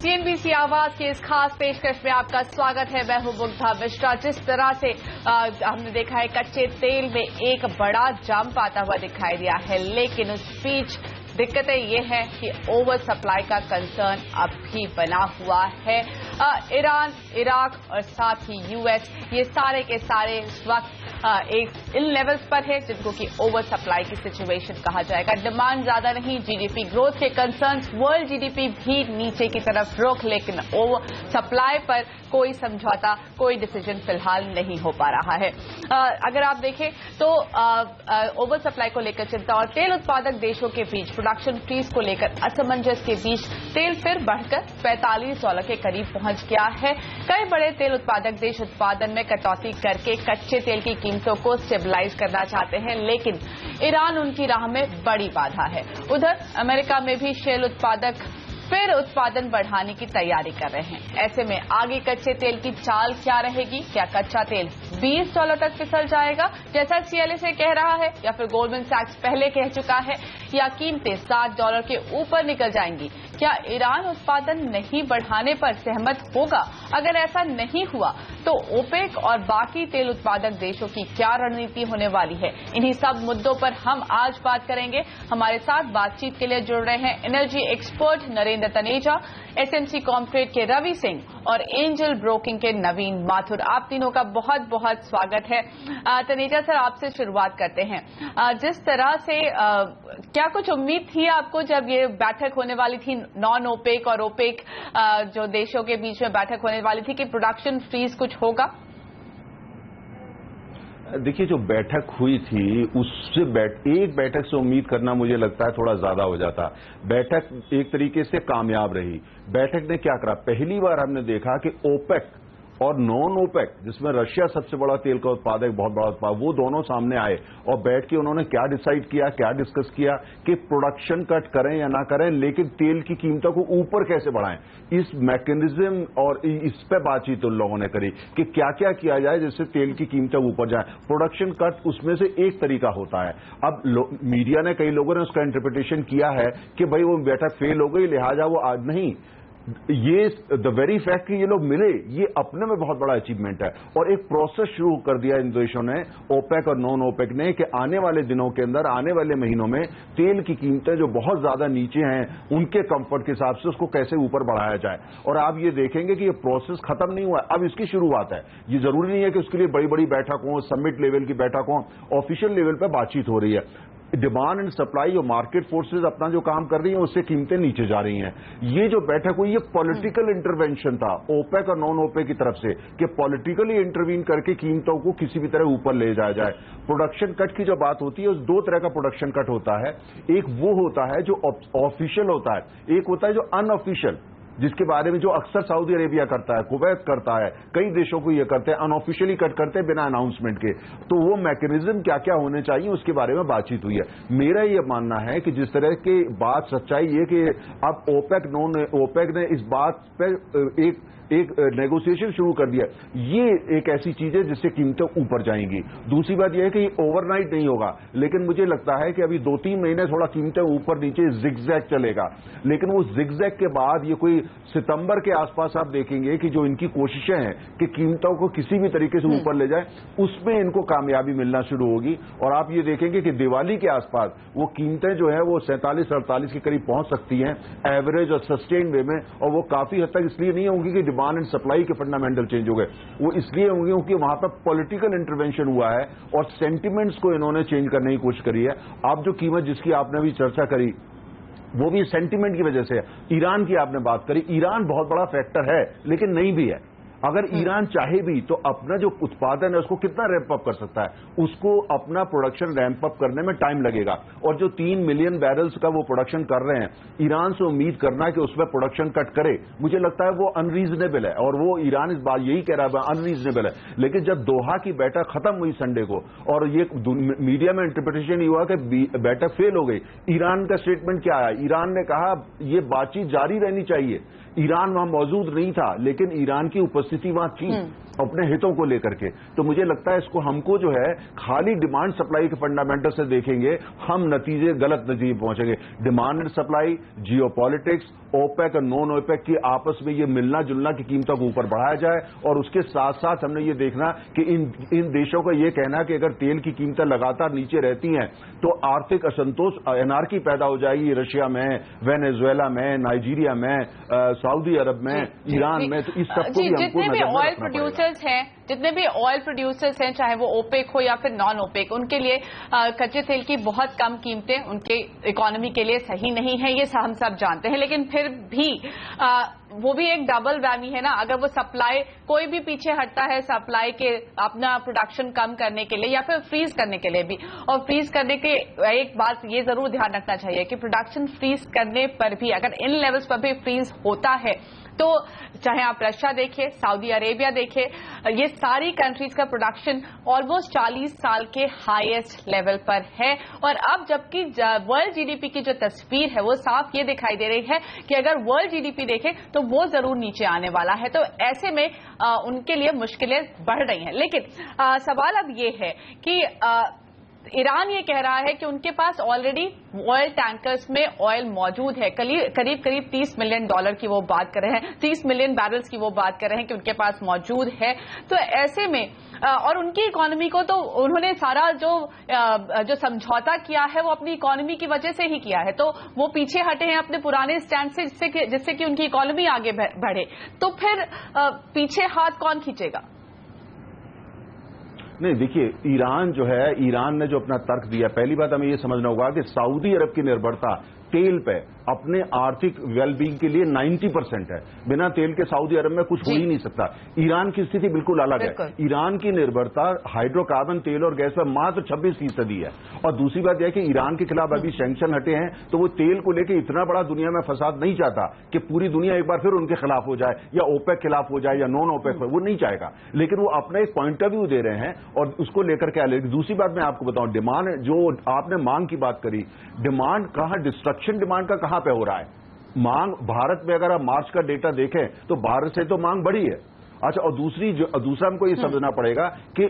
CNBC आवाज के इस खास पेशकश में आपका स्वागत है। मैं हूं मुग्धा मिश्रा। जिस तरह से हमने देखा है कच्चे तेल में एक बड़ा जंप आता हुआ दिखाई दिया है, लेकिन उस बीच दिक्कतें ये है कि ओवर सप्लाई का कंसर्न अब भी बना हुआ है। ईरान, इराक और साथ ही यूएस, ये सारे के सारे इस वक्त इन लेवल्स पर है जिनको कि ओवर सप्लाई की सिचुएशन कहा जाएगा। डिमांड ज्यादा नहीं, जीडीपी ग्रोथ के कंसर्न्स वर्ल्ड जीडीपी भी नीचे की तरफ रुख, लेकिन ओवर सप्लाई पर कोई समझौता, कोई डिसीजन फिलहाल नहीं हो पा रहा है। अगर आप देखें तो ओवर सप्लाई को लेकर चिंता और तेल उत्पादक देशों के बीच प्रोडक्शन फ्रीज को लेकर असमंजस के बीच तेल फिर बढ़कर $45 के करीब पहुंच गया है। कई बड़े तेल उत्पादक देश उत्पादन में कटौती करके कच्चे तेल की कीमतों को स्टेबलाइज करना चाहते हैं, लेकिन ईरान उनकी राह में बड़ी बाधा है। उधर अमेरिका में भी शेल उत्पादक फिर उत्पादन बढ़ाने की तैयारी कर रहे हैं। ऐसे में आगे कच्चे तेल की चाल क्या रहेगी? क्या कच्चा तेल $20 तक फिसल जाएगा जैसा CLA कह रहा है, या फिर गोल्डमैन सैक्स पहले कह चुका है, या कीमतें $60 के ऊपर निकल जाएंगी? क्या ईरान उत्पादन नहीं बढ़ाने पर सहमत होगा? अगर ऐसा नहीं हुआ तो ओपेक और बाकी तेल उत्पादक देशों की क्या रणनीति होने वाली है? इन्हीं सब मुद्दों पर हम आज बात करेंगे। हमारे साथ बातचीत के लिए जुड़ रहे हैं energy expert Narendra Taneja, SMC corporate के रवि सिंह और एंजल ब्रोकिंग के नवीन माथुर। आप तीनों का बहुत बहुत स्वागत है। तनेजा सर, आपसे शुरुआत करते हैं। जिस तरह से क्या कुछ उम्मीद थी आपको जब ये बैठक होने वाली थी, नॉन ओपेक और ओपेक जो देशों के बीच में बैठक होने वाली थी, कि प्रोडक्शन फ्रीज कुछ होगा? देखिए, जो बैठक हुई थी उससे एक बैठक से उम्मीद करना मुझे लगता है थोड़ा ज्यादा हो जाता। बैठक एक तरीके से कामयाब रही। बैठक ने क्या करा, पहली बार हमने देखा कि ओपेक और नॉन ओपेक, जिसमें रशिया सबसे बड़ा तेल का उत्पादक, बहुत बड़ा उत्पादक, वो दोनों सामने आए और बैठ के उन्होंने क्या डिसाइड किया, क्या डिस्कस किया कि प्रोडक्शन कट करें या ना करें, लेकिन तेल की कीमतों को ऊपर कैसे बढ़ाएं। इस मैकेनिज्म और इस पे बातचीत उन लोगों ने करी कि क्या क्या किया जाए जिससे तेल की कीमतें ऊपर जाए। प्रोडक्शन कट उसमें से एक तरीका होता है। अब मीडिया ने, कई लोगों ने उसका इंटरप्रिटेशन किया है कि भाई वो बैठक फेल हो गई, लिहाजा वो आज नहीं। ये द वेरी फैक्ट कि ये लोग मिले, ये अपने में बहुत बड़ा अचीवमेंट है। और एक प्रोसेस शुरू कर दिया इन देशों ने, ओपेक और नॉन ओपेक ने, कि आने वाले दिनों के अंदर, आने वाले महीनों में तेल की कीमतें जो बहुत ज्यादा नीचे हैं उनके कंफर्ट के हिसाब से उसको कैसे ऊपर बढ़ाया जाए। और आप ये देखेंगे कि ये प्रोसेस खत्म नहीं हुआ, अब इसकी शुरुआत है। ये जरूरी नहीं है कि उसके लिए बड़ी बड़ी बैठक हो, समिट लेवल की बैठक हो, ऑफिशियल लेवल पर बातचीत हो रही है। डिमांड एंड सप्लाई और मार्केट फोर्सेस अपना जो काम कर रही हैं उससे कीमतें नीचे जा रही हैं। ये जो बैठक हुई, ये पॉलिटिकल इंटरवेंशन था ओपेक और नॉन ओपेक की तरफ से, कि पॉलिटिकली इंटरवीन करके कीमतों को किसी भी तरह ऊपर ले जाया जाए। प्रोडक्शन कट की जो बात होती है, उस दो तरह का प्रोडक्शन कट होता है। एक वो होता है जो ऑफिशियल होता है, एक होता है जो अनऑफिशियल, जिसके बारे में जो अक्सर सऊदी अरेबिया करता है, कुवैत करता है, कई देशों को ये करते हैं, अनऑफिशियली कट करते हैं बिना अनाउंसमेंट के। तो वो मैकेनिज्म क्या क्या होने चाहिए उसके बारे में बातचीत हुई है। मेरा ये मानना है कि जिस तरह की बात सच्चाई ये कि अब ओपेक नॉन ओपेक ने इस बात पर एक नेगोशिएशन शुरू कर दिया, ये एक ऐसी चीज है जिससे कीमतें ऊपर जाएंगी। दूसरी बात यह है कि ये ओवरनाइट नहीं होगा, लेकिन मुझे लगता है कि अभी 2-3 महीने थोड़ा कीमतें ऊपर नीचे जिगजैग चलेगा। लेकिन वो जिगजैग के बाद ये कोई सितंबर के आसपास आप देखेंगे कि जो इनकी कोशिशें हैं कि कीमतों को किसी भी तरीके से ऊपर ले जाए, उसमें इनको कामयाबी मिलना शुरू होगी। और आप ये देखेंगे कि दिवाली के आसपास वो कीमतें जो है वो 47-48 के करीब पहुंच सकती हैं एवरेज और सस्टेन वे में। और वो काफी हद तक इसलिए नहीं होंगी कि डिमांड एंड सप्लाई के फंडामेंटल चेंज हो गए, वो इसलिए होंगे क्योंकि वहां पर पॉलिटिकल इंटरवेंशन हुआ है और सेंटिमेंट्स को इन्होंने चेंज करने की कोशिश करी है। आप जो कीमत जिसकी आपने भी चर्चा करी, वो भी सेंटिमेंट की वजह से है। ईरान की आपने बात करी, ईरान बहुत बड़ा फैक्टर है, लेकिन नहीं भी है। अगर ईरान चाहे भी तो अपना जो उत्पादन है उसको कितना रैंप अप कर सकता है, उसको अपना प्रोडक्शन रैंप अप करने में टाइम लगेगा। और जो 3 मिलियन बैरल्स का वो प्रोडक्शन कर रहे हैं, ईरान से उम्मीद करना कि उसमें प्रोडक्शन कट करे, मुझे लगता है वो अनरीजनेबल है। और वो ईरान इस बात यही कह रहा है अनरीजनेबल है। लेकिन जब दोहा की बैठक खत्म हुई संडे को और ये मीडिया में इंटरप्रिटेशन ये हुआ कि बैठक फेल हो गई, ईरान का स्टेटमेंट क्या आया? ईरान ने कहा ये बातचीत जारी रहनी चाहिए। ईरान वहां मौजूद नहीं था, लेकिन ईरान की उपस्थिति उपस्थिति वहां थी अपने हितों को लेकर के। तो मुझे लगता है इसको हमको जो है खाली डिमांड सप्लाई के फंडामेंटल से देखेंगे, हम गलत नतीजे पहुंचेंगे। Demand and supply, geopolitics, OPEC और नॉन ओपेक की आपस में ये मिलना जुलना की कीमतों को ऊपर बढ़ाया जाए, और उसके साथ साथ हमने ये देखना कि इन देशों का ये कहना कि अगर तेल की कीमतें लगातार नीचे रहती हैं तो आर्थिक असंतोष, एनार्की पैदा हो जाएगी रशिया में, वेनेजुएला में, नाइजीरिया में, सऊदी अरब में, ईरान में। तो इस सबको भी हमको जितने भी ऑयल प्रोड्यूसर्स हैं, जितने भी ऑयल प्रोड्यूसर्स हैं, चाहे वो ओपेक हो या फिर नॉन ओपेक, उनके लिए कच्चे तेल की बहुत कम कीमतें उनके इकोनॉमी के लिए सही नहीं है, ये हम सब जानते हैं। लेकिन फिर भी वो भी एक डबल वैमी है ना, अगर वो सप्लाई कोई भी पीछे हटता है सप्लाई के अपना प्रोडक्शन कम करने के लिए या फिर फ्रीज करने के लिए भी, और फ्रीज करने के एक बात ये जरूर ध्यान रखना चाहिए कि प्रोडक्शन फ्रीज करने पर भी अगर इन लेवल्स पर भी फ्रीज होता है तो चाहे आप रशिया देखें, सऊदी अरेबिया देखें, ये सारी कंट्रीज का प्रोडक्शन ऑलमोस्ट 40 साल के हाईएस्ट लेवल पर है। और अब जबकि वर्ल्ड जीडीपी की जो तस्वीर है वो साफ ये दिखाई दे रही है कि अगर वर्ल्ड जीडीपी देखें तो वो जरूर नीचे आने वाला है। तो ऐसे में उनके लिए मुश्किलें बढ़ रही हैं। लेकिन सवाल अब ये है कि ईरान ये कह रहा है कि उनके पास ऑलरेडी ऑयल टैंकर्स में ऑयल मौजूद है, करीब करीब $30 मिलियन की वो बात कर रहे हैं, 30 मिलियन बैरल्स की वो बात कर रहे हैं कि उनके पास मौजूद है। तो ऐसे में और उनकी इकोनॉमी को तो उन्होंने सारा जो समझौता किया है वो अपनी इकोनॉमी की वजह से ही किया है, तो वो पीछे हटे हैं अपने पुराने स्टैंड से जिससे कि उनकी इकोनॉमी आगे बढ़े। तो फिर पीछे हाथ कौन खींचेगा? नहीं, देखिए, ईरान जो है, ईरान ने जो अपना तर्क दिया, पहली बात हमें ये समझना होगा कि सऊदी अरब की निर्भरता तेल पे अपने आर्थिक वेलबींग के लिए 90% है। बिना तेल के सऊदी अरब में कुछ हो ही नहीं सकता। ईरान की स्थिति बिल्कुल अलग है। ईरान की निर्भरता हाइड्रोकार्बन तेल और गैस पर मात्र 26% है। और दूसरी बात यह कि ईरान के खिलाफ अभी सैंक्शन हटे हैं, तो वो तेल को लेकर इतना बड़ा दुनिया में फसाद नहीं चाहता कि पूरी दुनिया एक बार फिर उनके खिलाफ हो जाए या ओपेक खिलाफ हो जाए या नॉन ओपेक, वो नहीं चाहेगा। लेकिन वो अपना एक पॉइंट ऑफ व्यू दे रहे हैं और उसको लेकर के आए। दूसरी बात मैं आपको बताऊं, डिमांड, जो आपने मांग की बात करी, डिमांड कहां, डिस्ट्रक्शन डिमांड का कहां पे हो रहा है? मांग भारत में अगर आप मार्च का डेटा देखें तो भारत से तो मांग बढ़ी है। अच्छा, और दूसरा हमको ये समझना पड़ेगा कि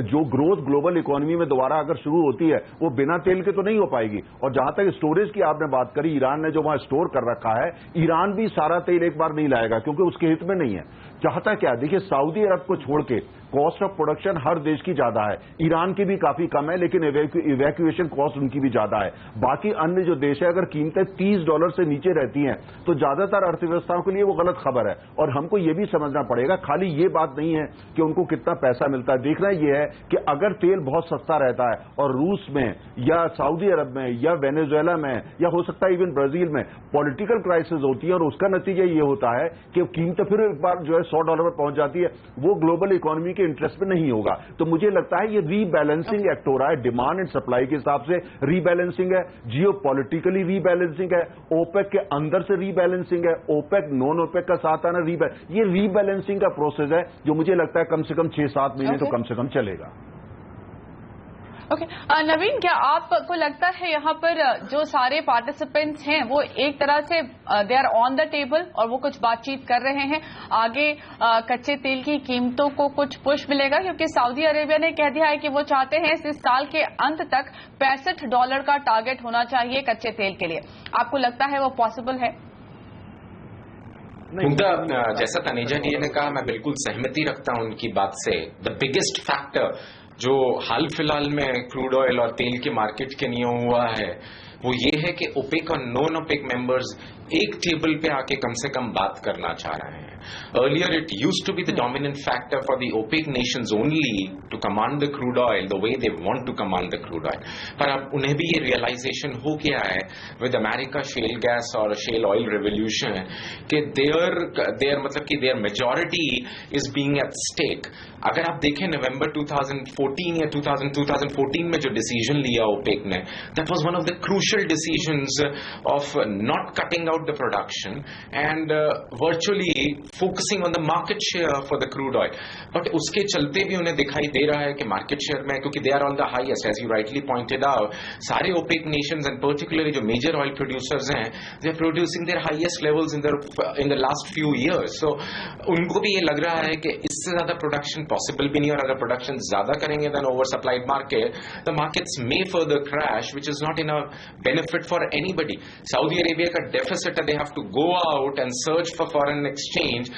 जो ग्रोथ ग्लोबल इकोनॉमी में दोबारा अगर शुरू होती है वो बिना तेल के तो नहीं हो पाएगी। और जहां तक स्टोरेज की आपने बात करी, ईरान ने जो वहां स्टोर कर रखा है, ईरान भी सारा तेल एक बार नहीं लाएगा क्योंकि उसके हित में नहीं है। चाहता क्या, देखिए, सऊदी अरब को छोड़ के कॉस्ट ऑफ प्रोडक्शन हर देश की ज्यादा है, ईरान की भी काफी कम है, लेकिन इवैक्यूएशन कॉस्ट उनकी भी ज्यादा है। बाकी अन्य जो देश है, अगर कीमतें $30 से नीचे रहती हैं तो ज्यादातर अर्थव्यवस्थाओं के लिए वो गलत खबर है। और हमको ये भी समझना पड़ेगा, खाली ये बात नहीं है कि उनको कितना पैसा मिलता है, देखना ये है कि अगर तेल बहुत सस्ता रहता है और रूस में या सऊदी अरब में या वेनेजुएला में या हो सकता है इवन ब्राजील में पॉलिटिकल क्राइसिस होती है और उसका नतीजा ये होता है कि कीमतें फिर एक बार जो है $100 पर पहुंच जाती है, वो ग्लोबल इकोनॉमी के इंटरेस्ट में नहीं होगा। तो मुझे लगता है ये रीबैलेंसिंग एक्ट हो रहा है, डिमांड एंड सप्लाई के हिसाब से रीबैलेंसिंग है, जियोपॉलिटिकली रीबैलेंसिंग है, ओपेक के अंदर से रीबैलेंसिंग है, ओपेक नॉन ओपेक का साथ आना ये रीबैलेंसिंग का प्रोसेस है जो मुझे लगता है कम से कम 6-7 महीने तो कम से कम चलेगा। ओके, नवीन, क्या आपको लगता है यहाँ पर जो सारे पार्टिसिपेंट्स हैं वो एक तरह से they are on the table और वो कुछ बातचीत कर रहे हैं, आगे कच्चे तेल की कीमतों को कुछ पुश मिलेगा? क्योंकि सऊदी अरेबिया ने कह दिया है कि वो चाहते हैं इस साल के अंत तक $65 का टारगेट होना चाहिए कच्चे तेल के लिए। आपको लगता है वो पॉसिबल है? जैसा तनेजा जी ने कहा, मैं बिल्कुल सहमति रखता हूं उनकी बात से। द बिगेस्ट फैक्टर जो हाल फिलहाल में क्रूड ऑयल और तेल के मार्केट के लिए हुआ है वो ये है कि ओपेक और नॉन ओपेक मेंबर्स एक टेबल पे आके कम से कम बात करना चाह रहे हैं। Earlier, it used to be the dominant factor for the OPEC nations only to command the crude oil the way they want to command the crude oil. पर अब उन्हें भी ये realization हो गया है with America shale gas और shale oil revolution कि their majority is being at stake. अगर आप देखें नवंबर 2014 या 2014 में जो डिसीजन लिया ओपेक ने, that was one of the crucial crucial decisions of not cutting out the production and virtually focusing on the market share for the crude oil. But उसके चलते भी उन्हें दिखाई दे रहा है कि market share में, क्योंकि they are all the highest, as you rightly pointed out, सारे OPEC nations and particularly जो major oil producers हैं, they are producing their highest levels in the last few years. So उनको भी ये लग रहा है कि इससे ज्यादा production possible भी नहीं, और अगर production ज्यादा करेंगे than oversupplied market, the markets may further crash, which is not in a benefit for anybody. Saudi Arabia का deficit, they have to go out and search for foreign exchange,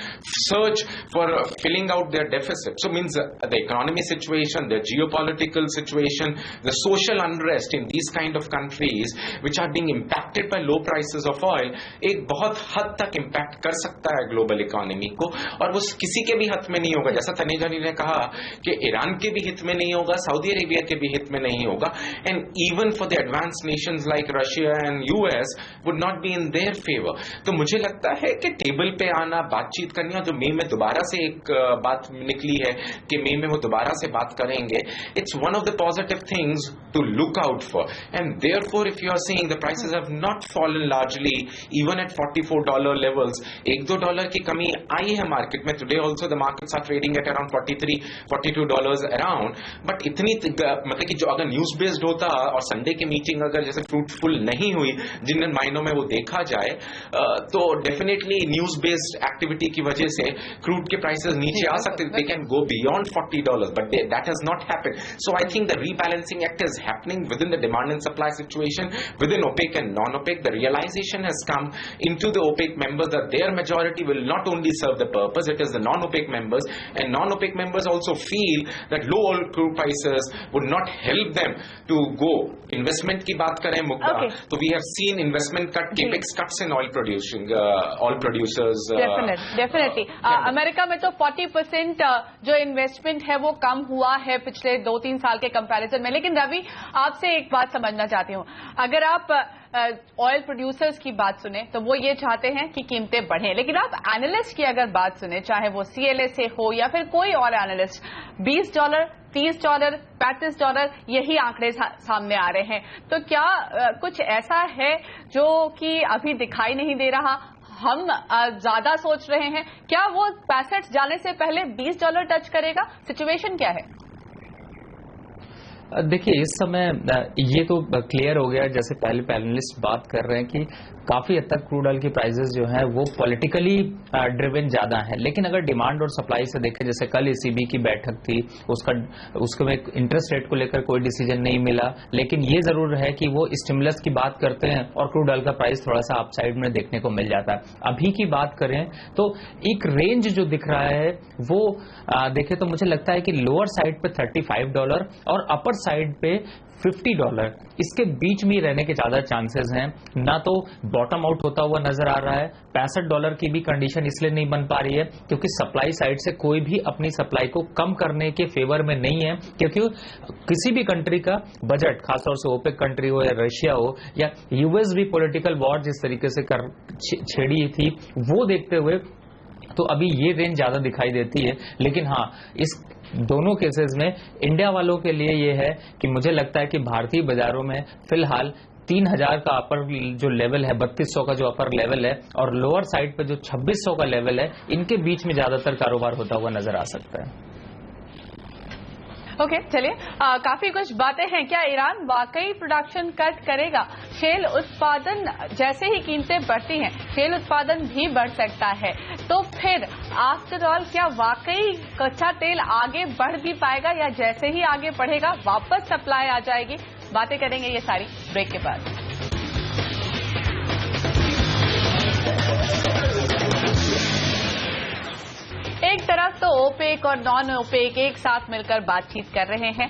search for filling out their deficit. So means the economy situation, the geopolitical situation, the social unrest in these kind of countries which are being impacted by low prices of oil, एक बहुत हद तक impact कर सकता है global economy को, और वो किसी के भी हित में नहीं होगा. जैसा तनेजा जी ने कहा कि ईरान के भी हित में नहीं होगा, सऊदी अरेबिया के भी हित में नहीं होगा, and even for the advanced nations like Russia and US would not be in their favor. तो मुझे लगता है कि टेबल पे आना, बातचीत करनी, और जो मई में दोबारा से एक बात निकली है कि मई में वो दोबारा से बात करेंगे, it's one of the positive things to look out for. And therefore if you are seeing the prices have not fallen largely even at $44 levels, $1-2 की कमी आई है मार्केट में. Today also the markets are trading at around $43-42 around. But इतनी मतलब कि जो अगर news based होता और संडे की मीटिंग अगर जैसे फ्रूटफुल नहीं हुई जिन महीनों में वो देखा जाए, तो डेफिनेटली न्यूज बेस्ड एक्टिविटी की वजह से क्रूड के प्राइसेस नीचे आ सकते, they can go beyond $40, but that has not happened. So I think the rebalancing act is happening with in the demand and supply situation with in OPEC and non-OPEC. The realization has come into the OPEC members that their majority will not only serve the purpose, it is the non-OPEC members, and non-OPEC members also feel that low oil crude prices would not help them to go. Investment की बात करें मुक्ता, तो we have seen investment cut, capex cuts in oil producers. Definitely. America में तो 40% जो investment है वो कम हुआ है पिछले 2-3 साल के कंपैरिजन में. लेकिन रवि, आपसे एक बात समझना चाहती हूँ. अगर आप ऑयल प्रोड्यूसर्स की बात सुने तो वो ये चाहते हैं कि कीमतें बढ़ें, लेकिन आप एनालिस्ट की अगर बात सुने, चाहे वो CLA से हो या फिर कोई और एनालिस्ट, $20, $30, $35 यही आंकड़े सामने आ रहे हैं. तो क्या कुछ ऐसा है जो कि अभी दिखाई नहीं दे रहा? हम ज्यादा सोच रहे हैं, क्या वो 65 जाने से पहले $20 टच करेगा? सिचुएशन क्या है? देखिए, इस समय ये तो क्लियर हो गया, जैसे पहले पैनलिस्ट बात कर रहे हैं कि काफी हद तक क्रूड ऑयल की प्राइसेस जो है वो पॉलिटिकली ड्रिवन ज्यादा है. लेकिन अगर डिमांड और सप्लाई से देखें, जैसे कल ECB की बैठक थी, उसको में इंटरेस्ट रेट को लेकर कोई डिसीजन नहीं मिला, लेकिन ये जरूर है कि वो स्टिमुलस की बात करते हैं और क्रूड ऑयल का प्राइस थोड़ा सा अपसाइड में देखने को मिल जाता है. अभी की बात करें तो एक रेंज जो दिख रहा है वो देखें तो मुझे लगता है कि लोअर साइड पे $35 और अपर साइड पे $50, इसके बीच में रहने के ज्यादा चांसेस हैं. ना तो बॉटम आउट होता हुआ नजर आ रहा है. $65 की भी कंडीशन इसलिए नहीं बन पा रही है क्योंकि सप्लाई साइड से कोई भी अपनी सप्लाई को कम करने के फेवर में नहीं है, क्योंकि किसी भी कंट्री का बजट, खासतौर से OPEC कंट्री हो या रशिया हो या US भी पॉलिटिकल वॉर जिस तरीके से छेड़ी थी वो देखते हुए तो अभी ये रेंज ज्यादा दिखाई देती है. लेकिन हाँ, इस दोनों केसेस में इंडिया वालों के लिए ये है कि मुझे लगता है कि भारतीय बाजारों में फिलहाल 3000 का अपर जो लेवल है, 3200 का जो अपर लेवल है और लोअर साइड पे जो 2600 का लेवल है, इनके बीच में ज्यादातर कारोबार होता हुआ नजर आ सकता है. ओके, चलिए, काफी कुछ बातें हैं. क्या ईरान वाकई प्रोडक्शन कट करेगा? शेल उत्पादन, जैसे ही कीमतें बढ़ती हैं शेल उत्पादन भी बढ़ सकता है. तो फिर आफ्टर ऑल क्या वाकई कच्चा तेल आगे बढ़ भी पाएगा या जैसे ही आगे बढ़ेगा वापस सप्लाई आ जाएगी? बातें करेंगे ये सारी ब्रेक के बाद. एक तरफ तो OPEC और नॉन OPEC एक साथ मिलकर बातचीत कर रहे हैं.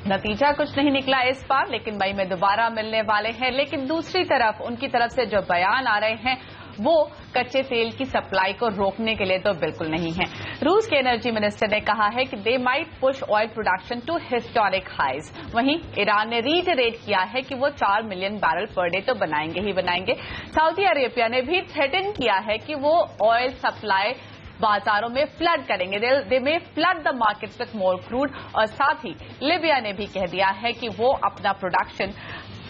नतीजा कुछ नहीं निकला इस बार, लेकिन मई में दोबारा मिलने वाले हैं. लेकिन दूसरी तरफ उनकी तरफ से जो बयान आ रहे हैं वो कच्चे तेल की सप्लाई को रोकने के लिए तो बिल्कुल नहीं है. रूस के एनर्जी मिनिस्टर ने कहा है कि they might push oil production to historic highs. वहीं ईरान ने रीटरेट किया है कि वो 4 मिलियन बैरल पर डे तो बनाएंगे ही बनाएंगे. सऊदी अरेबिया ने भी थ्रेटन किया है कि वो ऑयल सप्लाई बाजारों में फ्लड करेंगे. They may flood the markets with more crude. और साथ ही लिबिया ने भी कह दिया है कि वो अपना प्रोडक्शन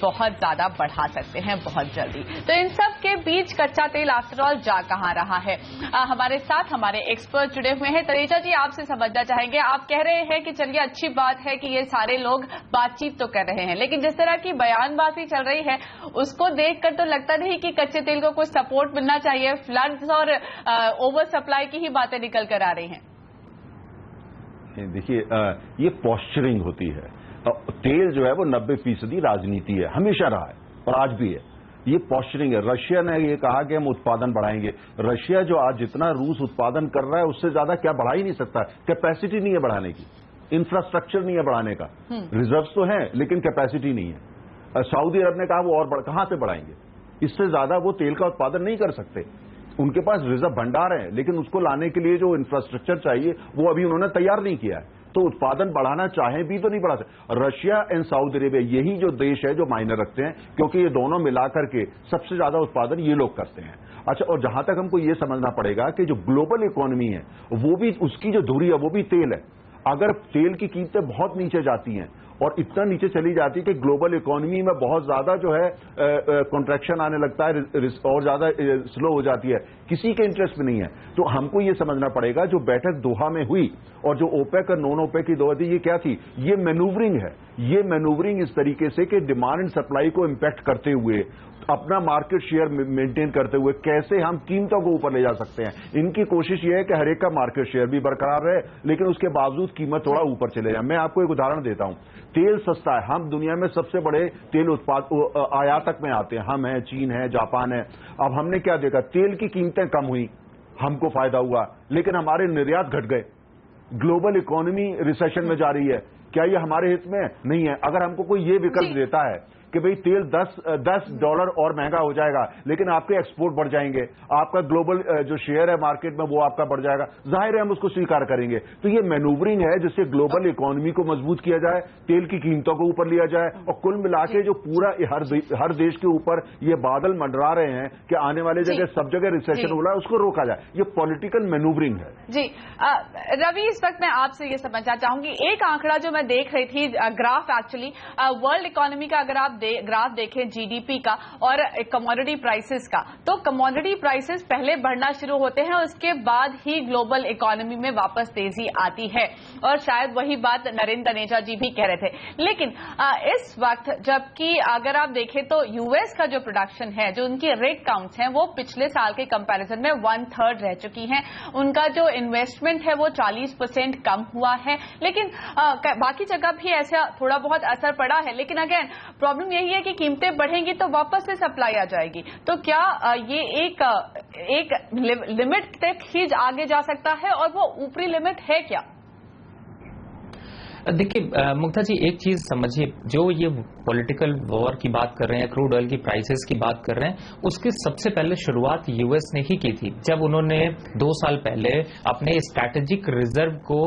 बहुत ज्यादा बढ़ा सकते हैं बहुत जल्दी। तो इन सब के बीच कच्चा तेल आफ्टर ऑल जा कहां रहा है? हमारे साथ हमारे एक्सपर्ट जुड़े हुए हैं। तनेजा जी, आपसे समझना चाहेंगे, आप कह रहे हैं कि चलिए अच्छी बात है कि ये सारे लोग बातचीत तो कर रहे हैं, लेकिन जिस तरह की बयानबाजी चल रही है उसको देखकर तो लगता नहीं कि कच्चे तेल को कुछ सपोर्ट मिलना चाहिए। फ्लड्स और ओवर सप्लाई की ही बातें निकल कर आ रही हैं। देखिए, ये पॉस्चरिंग होती है। तेल जो है वो 90% राजनीति है, हमेशा रहा है और आज भी है। ये पॉस्चरिंग है। रशिया ने ये कहा कि हम उत्पादन बढ़ाएंगे। रशिया जो आज जितना रूस उत्पादन कर रहा है उससे ज्यादा क्या बढ़ा ही नहीं सकता। कैपेसिटी नहीं है बढ़ाने की, इंफ्रास्ट्रक्चर नहीं है बढ़ाने का। रिजर्व्स तो हैं लेकिन कैपेसिटी नहीं है। सऊदी अरब ने कहा वो और कहां से बढ़ाएंगे, इससे ज्यादा वो तेल का उत्पादन नहीं कर सकते। उनके पास रिजर्व भंडार है लेकिन उसको लाने के लिए जो इंफ्रास्ट्रक्चर चाहिए वो अभी उन्होंने तैयार नहीं किया है। तो उत्पादन बढ़ाना चाहे भी तो नहीं बढ़ा सकते। रशिया एंड सऊदी अरेबिया यही जो देश है जो मायने रखते हैं, क्योंकि ये दोनों मिलाकर के सबसे ज्यादा उत्पादन ये लोग करते हैं। अच्छा, और जहां तक हमको ये समझना पड़ेगा कि जो ग्लोबल इकोनॉमी है वो भी, उसकी जो धुरी है वो भी तेल है। अगर तेल की कीमतें बहुत नीचे जाती हैं और इतना नीचे चली जाती है कि ग्लोबल इकोनॉमी में बहुत ज्यादा जो है कॉन्ट्रैक्शन आने लगता है और ज्यादा स्लो हो जाती है, किसी के इंटरेस्ट में नहीं है। तो हमको ये समझना पड़ेगा जो बैठक दोहा में हुई और जो ओपेक और नॉन ओपेक की दौड़ थी, ये क्या थी? ये मैनूवरिंग है। ये मैनूवरिंग इस तरीके से कि डिमांड एंड सप्लाई को इंपैक्ट करते हुए, अपना मार्केट शेयर मेंटेन करते हुए कैसे हम कीमतों को ऊपर ले जा सकते हैं। इनकी कोशिश यह है कि हर एक का मार्केट शेयर भी बरकरार रहे लेकिन उसके बावजूद कीमत थोड़ा ऊपर चले जाए। मैं आपको एक उदाहरण देता हूं। तेल सस्ता है, हम दुनिया में सबसे बड़े तेल उत्पाद आयातक में आते हैं, हम हैं, चीन है, जापान है। अब हमने क्या देखा, तेल की कीमतें कम हुई, हमको फायदा हुआ, लेकिन हमारे निर्यात घट गए। ग्लोबल इकोनॉमी रिसेशन में जा रही है, क्या ये हमारे हित में नहीं है? अगर हमको कोई ये विकल्प देता है कि भाई तेल $10 और महंगा हो जाएगा लेकिन आपके एक्सपोर्ट बढ़ जाएंगे, आपका ग्लोबल जो शेयर है मार्केट में वो आपका बढ़ जाएगा, जाहिर है हम उसको स्वीकार करेंगे। तो ये मैनूवरिंग है जिससे ग्लोबल इकोनॉमी को मजबूत किया जाए, तेल की कीमतों को ऊपर लिया जाए और कुल मिला के जो पूरा हर देश के ऊपर ये बादल मंडरा रहे हैं कि आने वाले जगह सब जगह रिसेशन हो रहा है, उसको रोका जाए। ये पॉलिटिकल मैनूवरिंग है। जी रवि, इस वक्त मैं आपसे ये समझना चाहूंगी, एक आंकड़ा जो मैं देख रही थी, ग्राफ एक्चुअली वर्ल्ड इकोनॉमी का अगर आप ग्राफ देखें जीडीपी का और कमोडिटी प्राइसेस का, तो कमोडिटी प्राइसेस पहले बढ़ना शुरू होते हैं, उसके बाद ही ग्लोबल इकोनॉमी में वापस तेजी आती है। और शायद वही बात नरेंद्र तनेजा जी भी कह रहे थे। लेकिन इस वक्त जबकि अगर आप देखें तो यूएस का जो प्रोडक्शन है, जो उनकी रेट काउंट्स हैं, वो पिछले साल के कंपैरिजन में 1/3 रह चुकी हैं। उनका जो इन्वेस्टमेंट है वो 40% कम हुआ है। लेकिन बाकी जगह भी ऐसा थोड़ा बहुत असर पड़ा है। लेकिन अगेन प्रॉब्लम यही है कि कीमतें बढ़ेंगी तो वापस से सप्लाई आ जाएगी। तो क्या ये एक लिमिट तक ही आगे जा सकता है और वो ऊपरी लिमिट है क्या? देखिए मुग्धा जी, एक चीज समझिए, जो ये पॉलिटिकल वॉर की बात कर रहे हैं, क्रूड ऑयल की प्राइसेस की बात कर रहे हैं, उसकी सबसे पहले शुरुआत यूएस ने ही की थी। जब उन्होंने 2 साल पहले अपने स्ट्रैटेजिक रिजर्व को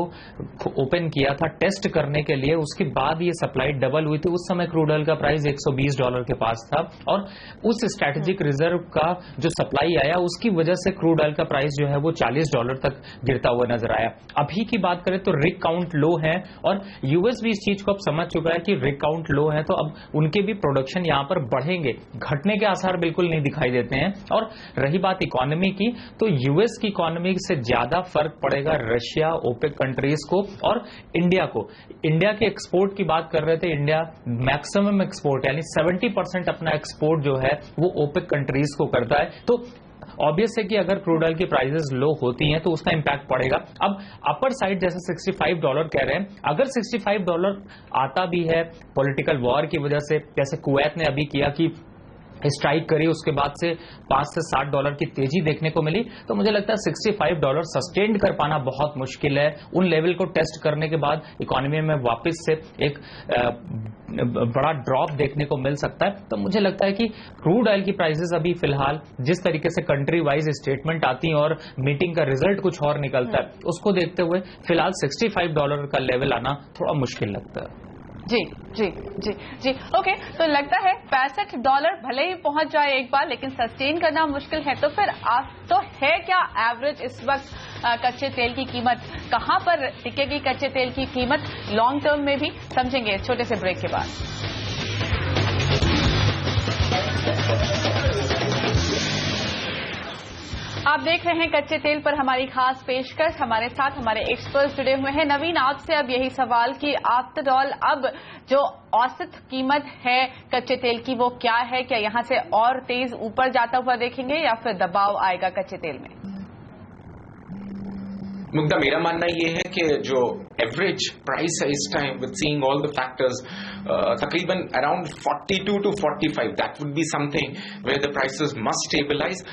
ओपन किया था टेस्ट करने के लिए, उसके बाद ये सप्लाई डबल हुई थी। उस समय क्रूड ऑयल का प्राइस $120 के पास था और उस स्ट्रैटेजिक रिजर्व का जो सप्लाई आया उसकी वजह से क्रूड ऑयल का प्राइस जो है वो $40 तक गिरता हुआ नजर आया। अभी की बात करें तो रिग काउंट लो है और यूएस भी इस चीज को अब समझ चुका है कि रिग काउंट लो है, तो अब उनके भी प्रोडक्शन यहां पर बढ़ेंगे, घटने के आसार बिल्कुल नहीं दिखाई देते हैं। और रही बात इकोनॉमी की, तो यूएस की इकोनॉमी से ज्यादा फर्क पड़ेगा रशिया, ओपेक कंट्रीज को और इंडिया को। इंडिया के एक्सपोर्ट की बात कर रहे थे, इंडिया मैक्सिमम एक्सपोर्ट यानी 70% अपना एक्सपोर्ट जो है वो ओपेक कंट्रीज को करता है। तो ऑब्वियस है कि अगर क्रूड ऑयल की प्राइसेस लो होती हैं तो उसका इंपैक्ट पड़ेगा। अब अपर साइड जैसे $65 कह रहे हैं, अगर $65 आता भी है पॉलिटिकल वॉर की वजह से, जैसे कुवैत ने अभी किया कि स्ट्राइक करी, उसके बाद से $5 से $60 की तेजी देखने को मिली, तो मुझे लगता है $65 सस्टेन कर पाना बहुत मुश्किल है। उन लेवल को टेस्ट करने के बाद इकोनॉमी में वापस से एक बड़ा ड्रॉप देखने को मिल सकता है। तो मुझे लगता है कि क्रूड ऑयल की प्राइसेस अभी फिलहाल जिस तरीके से कंट्री वाइज स्टेटमेंट आती है और मीटिंग का रिजल्ट कुछ और निकलता है, उसको देखते हुए फिलहाल $65 का लेवल आना थोड़ा मुश्किल लगता है। जी जी जी जी ओके, तो लगता है $65 भले ही पहुंच जाए एक बार, लेकिन सस्टेन करना मुश्किल है। तो फिर तो है क्या एवरेज इस वक्त कच्चे तेल की कीमत, कहां पर टिकेगी कच्चे तेल की कीमत लॉन्ग टर्म में भी, समझेंगे छोटे से ब्रेक के बाद। आप देख रहे हैं कच्चे तेल पर हमारी खास पेशकश। हमारे साथ हमारे एक्सपर्ट्स जुड़े हुए हैं। नवीन, आपसे अब यही सवाल कि आफ्टर ऑल अब जो औसत कीमत है कच्चे तेल की वो क्या है? क्या यहां से और तेज ऊपर जाता हुआ देखेंगे या फिर दबाव आएगा कच्चे तेल में? मुग्धा, मेरा मानना ये है कि जो एवरेज प्राइस है इस time with seeing all the factors तकरीबन around 42 to 45, that would be something where the prices must stabilise.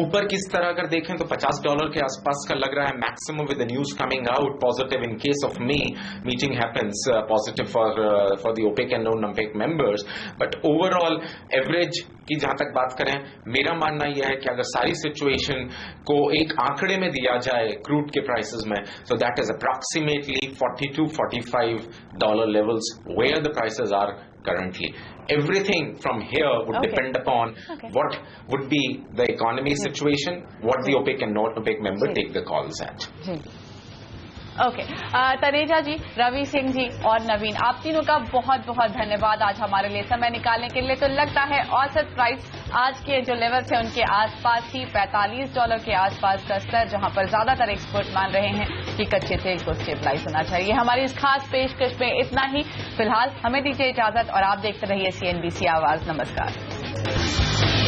ऊपर किस तरह अगर देखें तो $50 के आसपास का लग रहा है maximum, with the news coming out positive in case of May meeting happens, positive for the OPEC and non OPEC members. But overall average की जहां तक बात करें, मेरा मानना यह है कि अगर सारी सिचुएशन को एक आंकड़े में दिया जाए क्रूड के प्राइसेस में, so that is approximately $42-45 levels where the prices are currently. Everything from here would depend upon what would be the economy situation, what the OPEC and non-OPEC member take the calls at. Okay, Taneja ji, Ravi Singh ji और नवीन, आप तीनों का बहुत बहुत धन्यवाद आज हमारे लिए समय निकालने के लिए। तो लगता है औसत प्राइस आज के जो लेवल्स हैं उनके आसपास ही $45 के आसपास का स्तर, जहां पर ज्यादातर एक्सपर्ट मान रहे हैं कि कच्चे तेल को स्टेबलाइज होना चाहिए। हमारी इस खास पेशकश में इतना ही फिलहाल। हमें दीजिए इजाजत और आप देखते रहिए CNBC आवाज। नमस्कार।